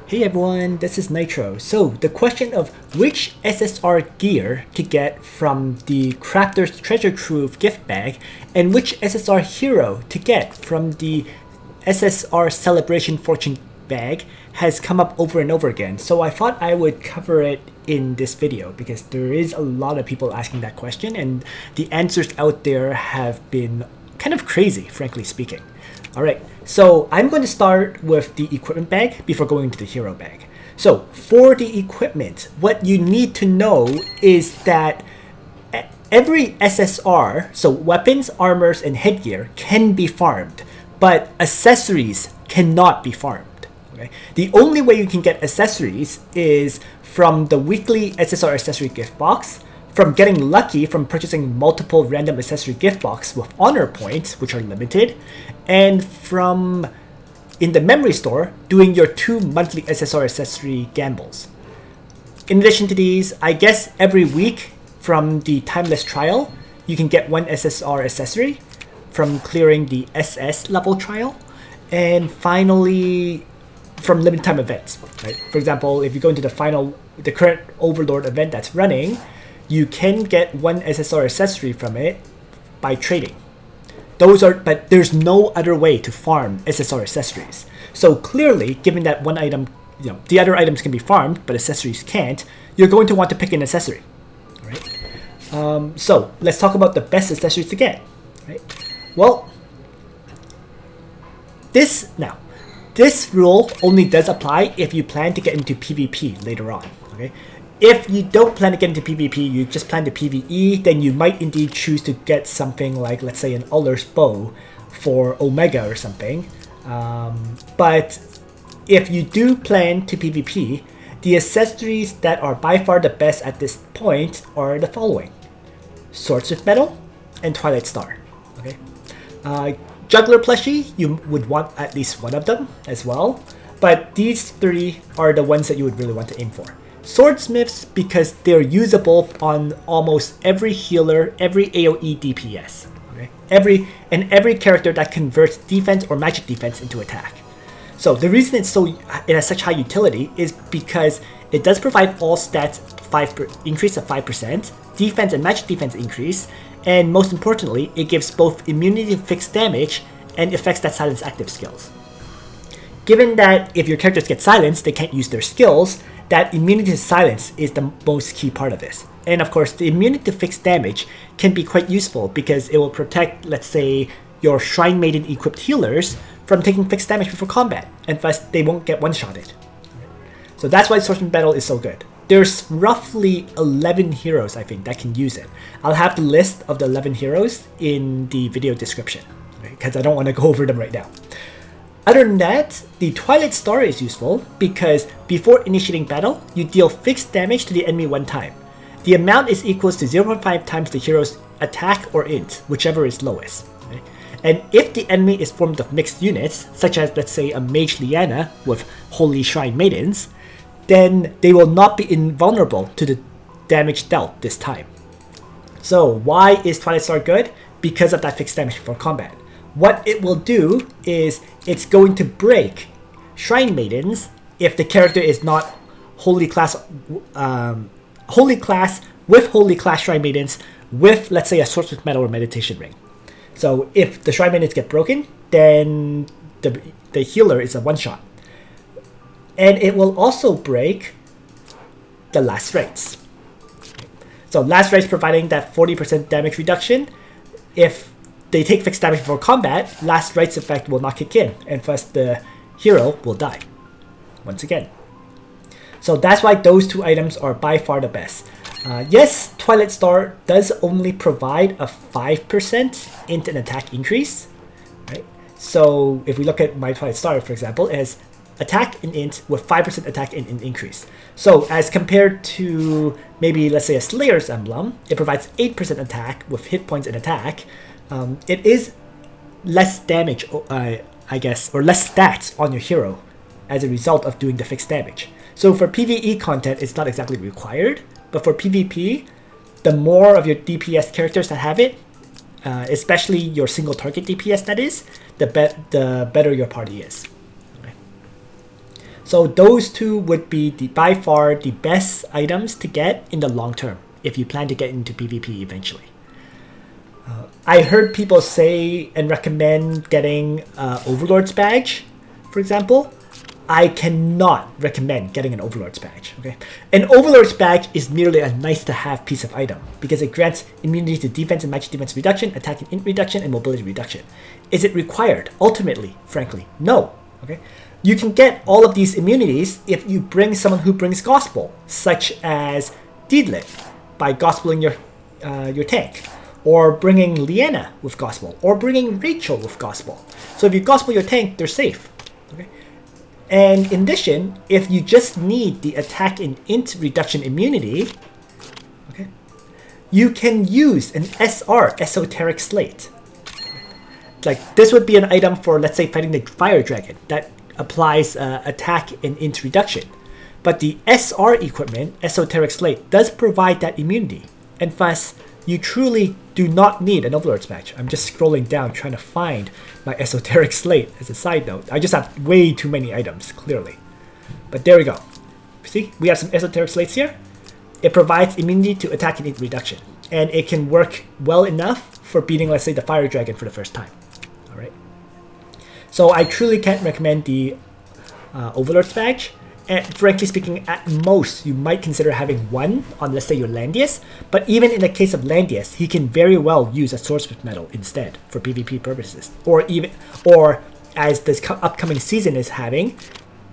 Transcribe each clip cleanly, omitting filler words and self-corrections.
Hey everyone, this is Nitro. So the question of which SSR gear to get from the Crafter's Treasure Trove gift bag and which SSR hero to get from the SSR Celebration Fortune bag has come up over and over again. So I thought I would cover it in this video because there is a lot of people asking that question and the answers out there have been kind of crazy, frankly speaking. Alright, so I'm going to start with the equipment bag before going to the hero bag. So for the equipment, what you need to know is that every SSR, so weapons, armors, and headgear can be farmed, but accessories cannot be farmed. Okay? The only way you can get accessories is from the weekly SSR accessory gift box, from getting lucky from purchasing multiple random accessory gift box with honor points, which are limited, and from, in the memory store, doing your 2 monthly SSR accessory gambles. In addition to these, I guess every week from the Timeless Trial, you can get 1 SSR accessory from clearing the SS level trial, and finally from limited time events. Right? For example, if you go into the current Overlord event that's running, you can get 1 SSR accessory from it by trading. But there's no other way to farm SSR accessories. So clearly, given that one item, the other items can be farmed, but accessories can't, you're going to want to pick an accessory. All right? So let's talk about the best accessories to get. Right? Well, this rule only does apply if you plan to get into PvP later on. Okay? If you don't plan to get into PvP, you just plan to PvE, then you might indeed choose to get something like, let's say, an Uller's Bow for Omega or something. But if you do plan to PvP, the accessories that are by far the best at this point are the following: Swordsmith Medal and Twilight Star. Okay, Juggler plushie, you would want at least one of them as well, but these 3 are the ones that you would really want to aim for. Swordsmiths, because they're usable on almost every healer, every AoE DPS, okay? Every character that converts defense or magic defense into attack. So the reason it has such high utility is because it does provide all stats increase of 5%, defense and magic defense increase, and most importantly, it gives both immunity to fixed damage and effects that silence active skills. Given that if your characters get silenced, they can't use their skills, that immunity to silence is the most key part of this. And of course, the immunity to fixed damage can be quite useful because it will protect, let's say, your Shrine Maiden equipped healers from taking fixed damage before combat, and thus they won't get one-shotted. So that's why Swordsmith Battle is so good. There's roughly 11 heroes, I think, that can use it. I'll have the list of the 11 heroes in the video description, because I don't want to go over them right now. Other than that, the Twilight Star is useful because before initiating battle, you deal fixed damage to the enemy 1 time. The amount is equals to 0.5 times the hero's attack or int, whichever is lowest. Okay? And if the enemy is formed of mixed units, such as let's say a Mage Liana with Holy Shrine Maidens, then they will not be invulnerable to the damage dealt this time. So why is Twilight Star good? Because of that fixed damage before combat. What it will do is it's going to break Shrine Maidens if the character is not Holy Class with Holy Class Shrine Maidens with, let's say, a Swordsmith Medal or Meditation Ring. So if the Shrine Maidens get broken, then the healer is a one-shot. And it will also break the Last Rites. So Last Rites providing that 40% damage reduction. If they take fixed damage before combat, Last Rites effect will not kick in, and thus the hero will die. Once again. So that's why those 2 items are by far the best. Yes, Twilight Star does only provide a 5% int and attack increase. Right? So if we look at my Twilight Star, for example, it has attack and int with 5% attack and int increase. So as compared to maybe, let's say, a Slayer's Emblem, it provides 8% attack with hit points and attack. It is less damage, I guess, or less stats on your hero as a result of doing the fixed damage. So for PvE content, it's not exactly required, but for PvP, the more of your DPS characters that have it, especially your single target DPS that is, the better your party is. So those two would be by far the best items to get in the long term if you plan to get into PvP eventually. I heard people say and recommend getting Overlord's Badge, for example. I cannot recommend getting an Overlord's Badge. Okay, an Overlord's Badge is merely a nice-to-have piece of item because it grants immunity to defense and magic defense reduction, attack and int reduction, and mobility reduction. Is it required? Ultimately, frankly, no. Okay, you can get all of these immunities if you bring someone who brings Gospel, such as Deedlit, by Gospeling your tank, or bringing Leanna with Gospel, or bringing Rachel with Gospel. So if you Gospel your tank, they're safe. Okay. And in addition, if you just need the attack and int reduction immunity, okay, you can use an SR, Esoteric Slate. Like this would be an item for, let's say, fighting the Fire Dragon that applies attack and int reduction. But the SR equipment, Esoteric Slate, does provide that immunity, and thus you truly do not need an Overlord's Badge. I'm just scrolling down trying to find my Esoteric Slate as a side note. I just have way too many items, clearly. But there we go. See, we have some Esoteric Slates here. It provides immunity to attack and int reduction, and it can work well enough for beating, let's say, the Fire Dragon for the first time. Alright. So I truly can't recommend the Overlord's Badge. And frankly speaking, at most, you might consider having one on, let's say, your Landius. But even in the case of Landius, he can very well use a Swordsmith medal instead for PvP purposes. Or as this upcoming season is having,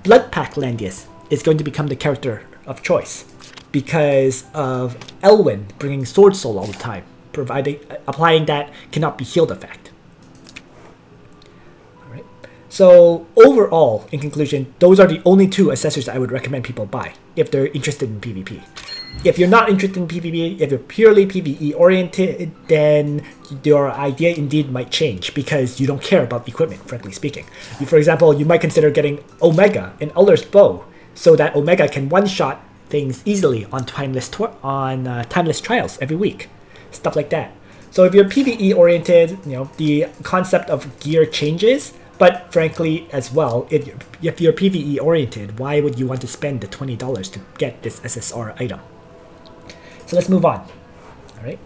Bloodpack Landius is going to become the character of choice because of Elwyn bringing Sword Soul all the time, applying that cannot be healed effect. So overall, in conclusion, those are the only two accessories I would recommend people buy if they're interested in PvP. If you're not interested in PvP, if you're purely PvE oriented, then your idea indeed might change because you don't care about equipment, frankly speaking. For example, you might consider getting Omega and Uller's Bow so that Omega can one-shot things easily on timeless trials every week, stuff like that. So if you're PvE oriented, the concept of gear changes. But frankly, as well, if you're PvE oriented, why would you want to spend the $20 to get this SSR item? So let's move on. All right.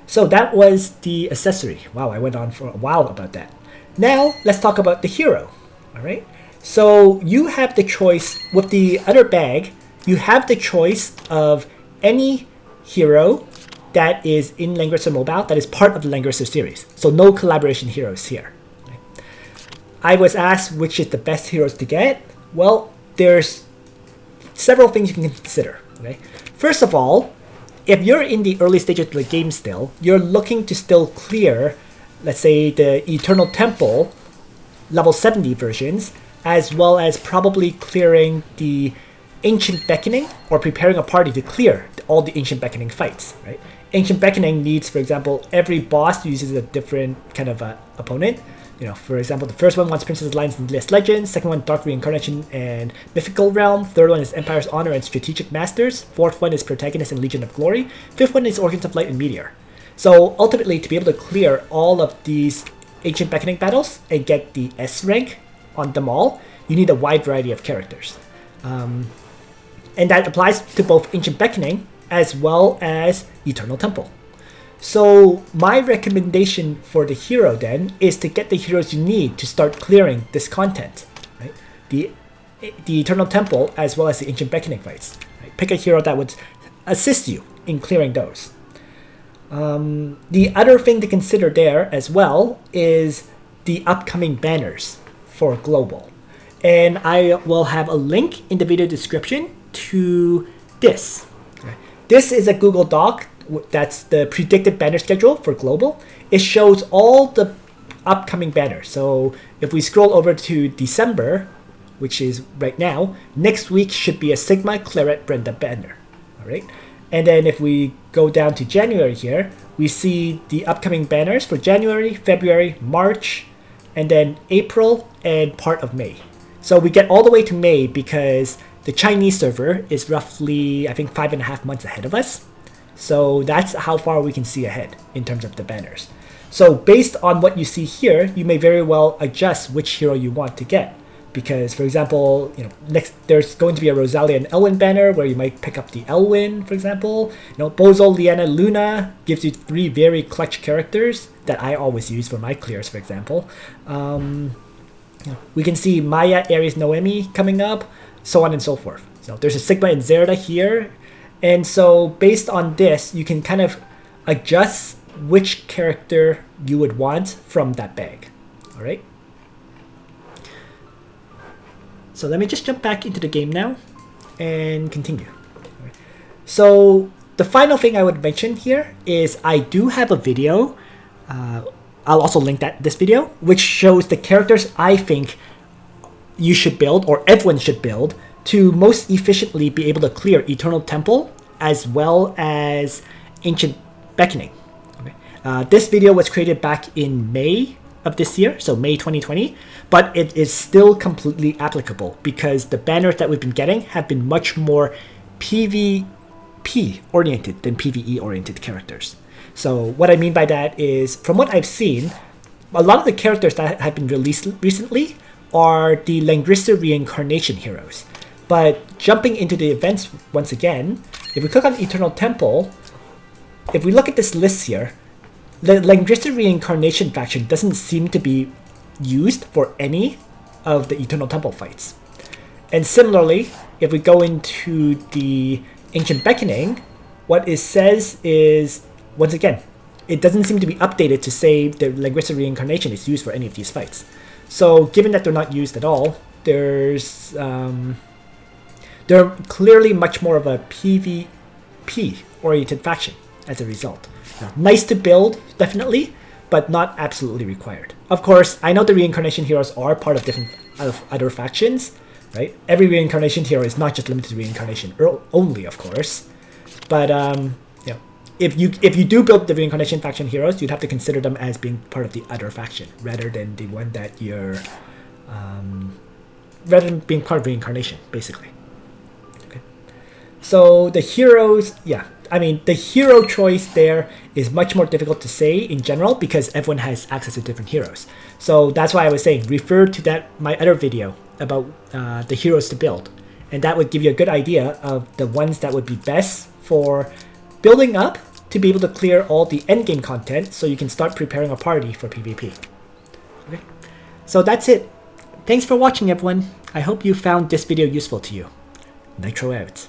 So that was the accessory. Wow, I went on for a while about that. Now let's talk about the hero. All right. So you have the choice with the other bag. You have the choice of any hero that is in Langrisser Mobile that is part of the Langrisser series. So no collaboration heroes here. I was asked which is the best heroes to get. Well, there's several things you can consider. Okay? First of all, if you're in the early stages of the game still, you're looking to still clear, let's say, the Eternal Temple level 70 versions, as well as probably clearing the Ancient Beckoning or preparing a party to clear all the Ancient Beckoning fights. Right? Ancient Beckoning needs, for example, every boss uses a different kind of opponent. For example, the first one wants Princess Alliance and List Legends. Second one, Dark Reincarnation and Mythical Realm. Third one is Empire's Honor and Strategic Masters. Fourth one is Protagonist and Legion of Glory. Fifth one is Organs of Light and Meteor. So ultimately, to be able to clear all of these Ancient Beckoning battles and get the S rank on them all, you need a wide variety of characters. And that applies to both Ancient Beckoning as well as Eternal Temple. So my recommendation for the hero then is to get the heroes you need to start clearing this content, right? The Eternal Temple as well as the Ancient Beckoning fights. Right? Pick a hero that would assist you in clearing those. The other thing to consider there as well is the upcoming banners for Global. And I will have a link in the video description to this. Right? This is a Google Doc. That's the predicted banner schedule for Global. It shows all the upcoming banners. So if we scroll over to December, which is right now, next week should be a Sigma Claret Brenda banner. All right. And then if we go down to January here, we see the upcoming banners for January, February, March, and then April and part of May. So we get all the way to May because the Chinese server is roughly, I think, 5.5 months ahead of us. So that's how far we can see ahead in terms of the banners. So based on what you see here, you may very well adjust which hero you want to get. because, for example, next there's going to be a Rosalia and Elwyn banner where you might pick up the Elwyn, for example. Bozo, Leanna, Luna gives you 3 very clutch characters that I always use for my clears, for example. We can see Maya, Ares, Noemi coming up, so on and so forth. So there's a Sigma and Zerda here, and so based on this, you can kind of adjust which character you would want from that bag. All right. So let me just jump back into the game now and continue. So the final thing I would mention here is I do have a video. I'll also link this video, which shows the characters I think you should build, or everyone should build, to most efficiently be able to clear Eternal Temple as well as Ancient Beckoning. Okay. This video was created back in May of this year, so May 2020, but it is still completely applicable because the banners that we've been getting have been much more PvP oriented than PvE oriented characters. So what I mean by that is, from what I've seen, a lot of the characters that have been released recently are the Langrista reincarnation heroes. But jumping into the events once again, if we click on Eternal Temple, if we look at this list here, the Langrista reincarnation faction doesn't seem to be used for any of the Eternal Temple fights. And similarly, if we go into the Ancient Beckoning, what it says is, once again, it doesn't seem to be updated to say the Langrista reincarnation is used for any of these fights. So given that they're not used at all, they're clearly much more of a PvP oriented faction as a result. Nice to build, definitely, but not absolutely required. Of course, I know the reincarnation heroes are part of different other factions, right? Every reincarnation hero is not just limited to reincarnation only, of course. But if you do build the reincarnation faction heroes, you'd have to consider them as being part of the other faction rather than the one that you're rather than being part of reincarnation, basically. Okay. So the heroes, the hero choice there is much more difficult to say in general because everyone has access to different heroes. So that's why I was saying refer to my other video about the heroes to build, and that would give you a good idea of the ones that would be best for building up to be able to clear all the endgame content so you can start preparing a party for PvP. Okay. So that's it. Thanks for watching, everyone. I hope you found this video useful to you. Nitro out.